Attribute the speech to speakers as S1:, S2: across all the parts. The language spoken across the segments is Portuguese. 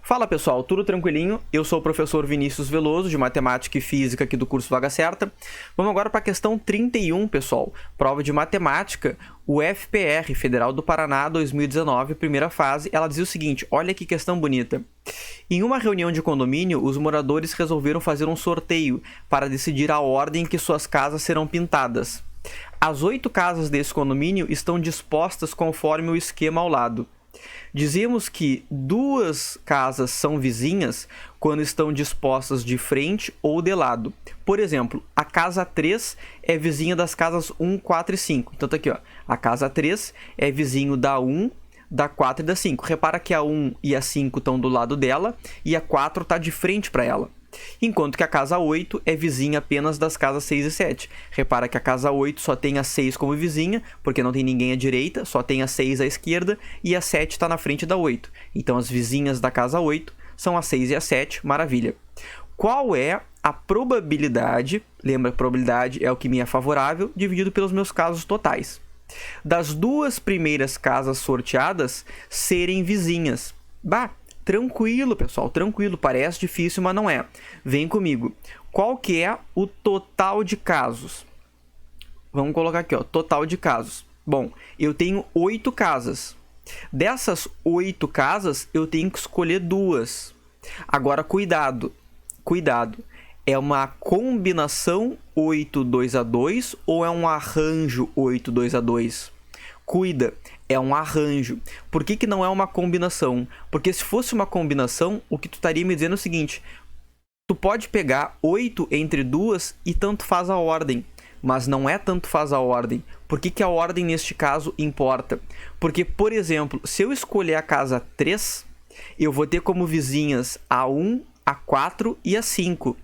S1: Fala pessoal, tudo tranquilinho? Eu sou o professor Vinícius Veloso, de Matemática e Física aqui do curso Vaga Certa. Vamos agora para a questão 31, pessoal. Prova de Matemática, o FPR, Federal do Paraná, 2019, primeira fase. Ela dizia o seguinte, olha que questão bonita. Em uma reunião de condomínio, os moradores resolveram fazer um sorteio para decidir a ordem em que suas casas serão pintadas. As 8 casas desse condomínio estão dispostas conforme o esquema ao lado. Dizemos que 2 casas são vizinhas quando estão dispostas de frente ou de lado. Por exemplo, a casa 3 é vizinha das casas 1, 4 e 5. Então tá aqui, ó. A casa 3 é vizinho da 1, da 4 e da 5. Repara que a 1 e a 5 estão do lado dela e a 4 está de frente para ela. Enquanto que a casa 8 é vizinha apenas das casas 6 e 7. Repara que a casa 8 só tem a 6 como vizinha, porque não tem ninguém à direita, só tem a 6 à esquerda, e a 7 está na frente da 8. Então as vizinhas da casa 8 são a 6 e a 7, maravilha. Qual é a probabilidade, lembra, a probabilidade é o que me é favorável, dividido pelos meus casos totais, das 2 primeiras casas sorteadas serem vizinhas? Tranquilo, pessoal, tranquilo, parece difícil, mas não é. Vem comigo. Qual que é o total de casos? Vamos colocar aqui, ó, total de casos. Bom, eu tenho 8 casas. Dessas 8 casas, eu tenho que escolher 2. Agora, cuidado. É uma combinação 8, 2 a 2 ou é um arranjo 8, 2 a 2? Cuida, é um arranjo. Por que não é uma combinação? Porque se fosse uma combinação, o que tu estaria me dizendo é o seguinte: tu pode pegar 8 entre 2 e tanto faz a ordem. Mas não é tanto faz a ordem. Por que a ordem neste caso importa? Porque, por exemplo, se eu escolher a casa 3, eu vou ter como vizinhas a 1, a 4 e a 5.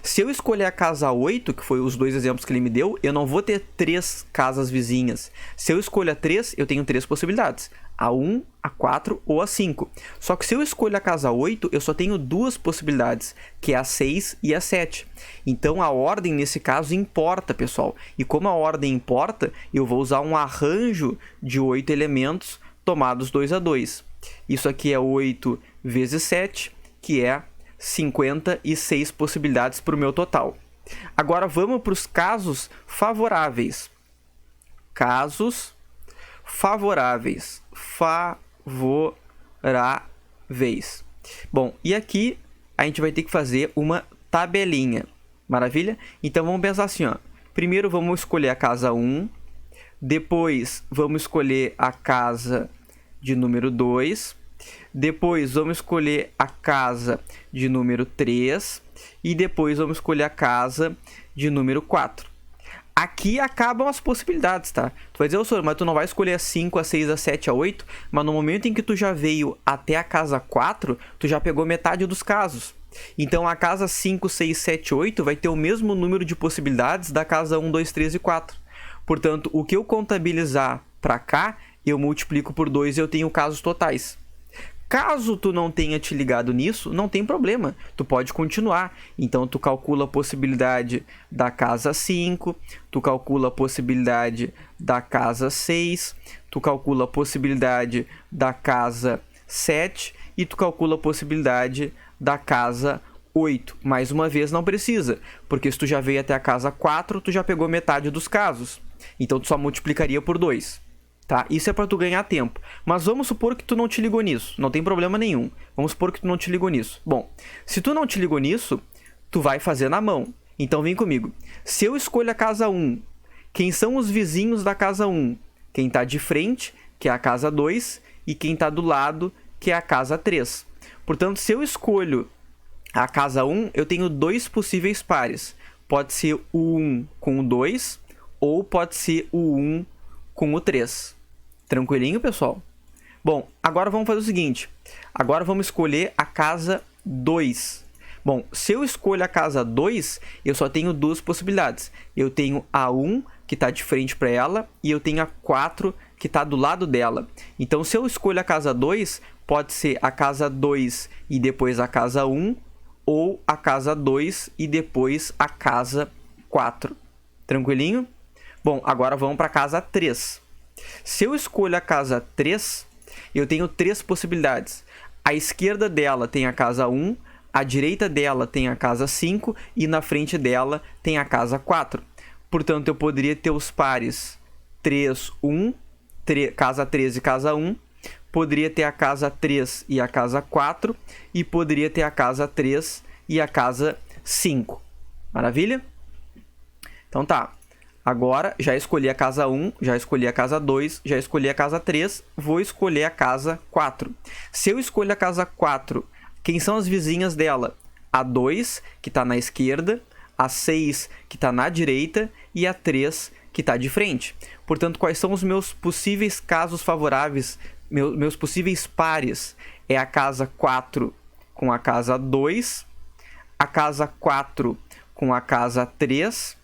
S1: Se eu escolher a casa 8, que foi os 2 exemplos que ele me deu, eu não vou ter 3 casas vizinhas. Se eu escolher a 3, eu tenho 3 possibilidades. A 1, a 4 ou a 5. Só que se eu escolher a casa 8, eu só tenho 2 possibilidades, que é a 6 e a 7. Então a ordem nesse caso importa, pessoal. E como a ordem importa, eu vou usar um arranjo de 8 elementos tomados 2 a 2. Isso aqui é 8 vezes 7, que é 56 possibilidades para o meu total. Agora vamos para os casos favoráveis. Casos favoráveis. Bom, e aqui a gente vai ter que fazer uma tabelinha. Maravilha? Então vamos pensar assim, ó. Primeiro vamos escolher a casa 1. Depois vamos escolher a casa de número 2. Depois vamos escolher a casa de número 3 e depois vamos escolher a casa de número 4. Aqui acabam as possibilidades, tá? Tu vai dizer, senhor, mas tu não vai escolher a 5, a 6, a 7, a 8, mas no momento em que tu já veio até a casa 4, tu já pegou metade dos casos. Então a casa 5, 6, 7, 8 vai ter o mesmo número de possibilidades da casa 1, 2, 3 e 4. Portanto, o que eu contabilizar para cá, eu multiplico por 2 e eu tenho casos totais. Caso tu não tenha te ligado nisso, não tem problema, tu pode continuar. Então, tu calcula a possibilidade da casa 5, tu calcula a possibilidade da casa 6, tu calcula a possibilidade da casa 7 e tu calcula a possibilidade da casa 8. Mais uma vez, não precisa, porque se tu já veio até a casa 4, tu já pegou metade dos casos. Então, tu só multiplicaria por 2. Tá? Isso é para tu ganhar tempo. Mas vamos supor que tu não te ligou nisso. Não tem problema nenhum. Vamos supor que tu não te ligou nisso. Bom, se tu não te ligou nisso, tu vai fazer na mão. Então vem comigo. Se eu escolho a casa 1, quem são os vizinhos da casa 1? Quem está de frente, que é a casa 2, e quem está do lado, que é a casa 3. Portanto, se eu escolho a casa 1, eu tenho 2 possíveis pares. Pode ser o 1 com o 2, ou pode ser o 1 com o 3. Tranquilinho, pessoal? Bom, agora vamos fazer o seguinte. Agora vamos escolher a casa 2. Bom, se eu escolho a casa 2, eu só tenho 2 possibilidades. Eu tenho a 1, que está de frente para ela, e eu tenho a 4, que está do lado dela. Então, se eu escolho a casa 2, pode ser a casa 2 e depois a casa 1, ou a casa 2 e depois a casa 4. Tranquilinho? Bom, agora vamos para a casa 3. Se eu escolho a casa 3, eu tenho 3 possibilidades. A esquerda dela tem a casa 1, a direita dela tem a casa 5 e na frente dela tem a casa 4. Portanto, eu poderia ter os pares 3, 1, casa 3 e casa 1, poderia ter a casa 3 e a casa 4 e poderia ter a casa 3 e a casa 5. Maravilha? Então tá. Agora, já escolhi a casa 1, já escolhi a casa 2, já escolhi a casa 3, vou escolher a casa 4. Se eu escolho a casa 4, quem são as vizinhas dela? A 2, que está na esquerda, a 6, que está na direita, e a 3, que está de frente. Portanto, quais são os meus possíveis casos favoráveis, meus possíveis pares? É a casa 4 com a casa 2, a casa 4 com a casa 3,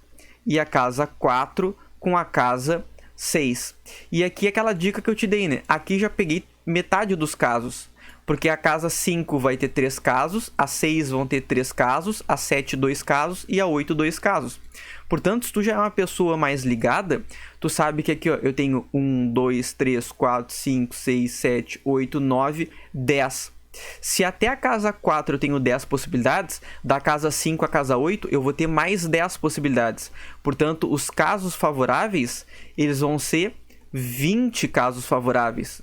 S1: e a casa 4 com a casa 6. E aqui aquela dica que eu te dei, né? Aqui já peguei metade dos casos. Porque a casa 5 vai ter 3 casos, a 6 vão ter 3 casos, a 7 2 casos e a 8 2 casos. Portanto, se tu já é uma pessoa mais ligada, tu sabe que aqui ó, eu tenho 1, 2, 3, 4, 5, 6, 7, 8, 9, 10. Se até a casa 4 eu tenho 10 possibilidades, da casa 5 à casa 8 eu vou ter mais 10 possibilidades. Portanto, os casos favoráveis, eles vão ser 20 casos favoráveis.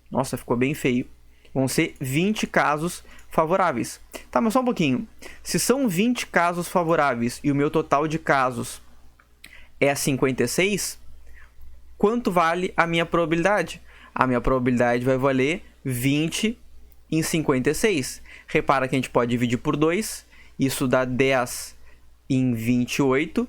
S1: Nossa, ficou bem feio. Vão ser 20 casos favoráveis. Tá, mas só um pouquinho. Se são 20 casos favoráveis e o meu total de casos é 56, quanto vale a minha probabilidade? A minha probabilidade vai valer 20 em 56. Repara que a gente pode dividir por 2. Isso dá 10 em 28.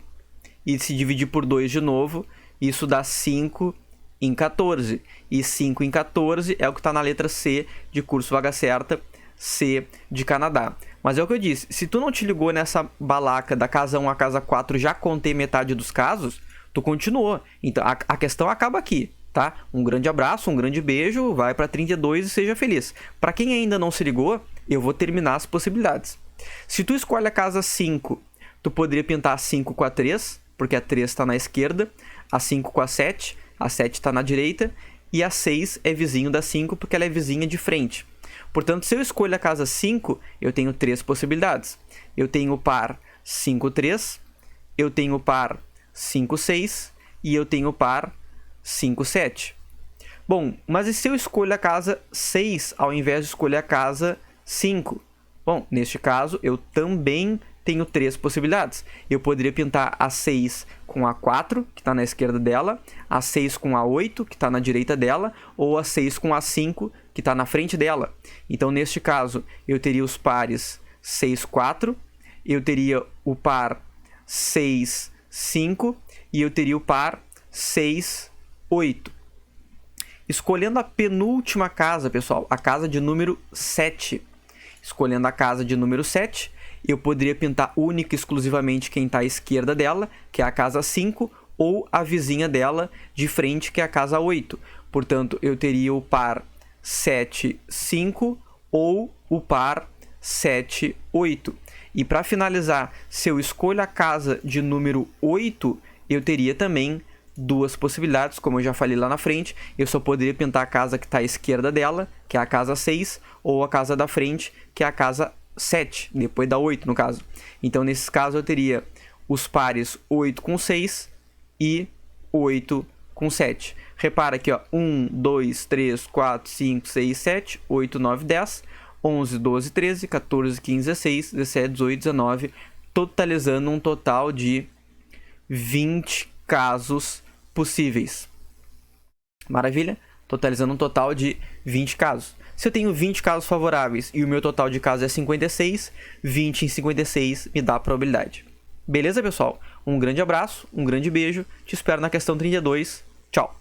S1: E se dividir por 2 de novo, isso dá 5 em 14. E 5 em 14 é o que está na letra C de curso Vaga Certa, C de Canadá. Mas é o que eu disse, se tu não te ligou nessa balaca da casa 1 à casa 4, já contei metade dos casos, tu continuou. Então a questão acaba aqui, tá? Um grande abraço, um grande beijo, vai para 32 e seja feliz. Para quem ainda não se ligou, eu vou terminar as possibilidades. Se tu escolhe a casa 5, tu poderia pintar a 5 com a 3, porque a 3 está na esquerda, a 5 com a 7 está na direita, e a 6 é vizinho da 5 porque ela é vizinha de frente. Portanto, se eu escolho a casa 5, eu tenho 3 possibilidades. Eu tenho o par 5, 3, eu tenho o par 5, 6 e eu tenho o par 5, 7. Bom, mas e se eu escolho a casa 6 ao invés de escolher a casa 5? Bom, neste caso, eu também tenho 3 possibilidades. Eu poderia pintar a 6 com a 4, que está na esquerda dela, a 6 com a 8, que está na direita dela, ou a 6 com a 5, que está na frente dela. Então, neste caso, eu teria os pares 6, 4, eu teria o par 6, 5 e eu teria o par 6, 8. Escolhendo a penúltima casa, pessoal, a casa de número 7. Escolhendo a casa de número 7, eu poderia pintar única e exclusivamente quem está à esquerda dela, que é a casa 5, ou a vizinha dela de frente, que é a casa 8. Portanto, eu teria o par 7, 5 ou o par 7, 8. E para finalizar, se eu escolho a casa de número 8, eu teria também 2 possibilidades, como eu já falei lá na frente. Eu só poderia pintar a casa que está à esquerda dela, que é a casa 6, ou a casa da frente, que é a casa 7, depois da 8 no caso. Então, nesse caso, eu teria os pares 8 com 6 e 8 com 7. Repara aqui, ó, 1, 2, 3, 4, 5, 6, 7, 8, 9, 10, 11, 12, 13, 14, 15, 16, 17, 18, 19, totalizando um total de 20 casos possíveis. Maravilha? Totalizando um total de 20 casos. Se eu tenho 20 casos favoráveis e o meu total de casos é 56, 20 em 56 me dá a probabilidade. Beleza, pessoal? Um grande abraço, um grande beijo. Te espero na questão 32. Tchau!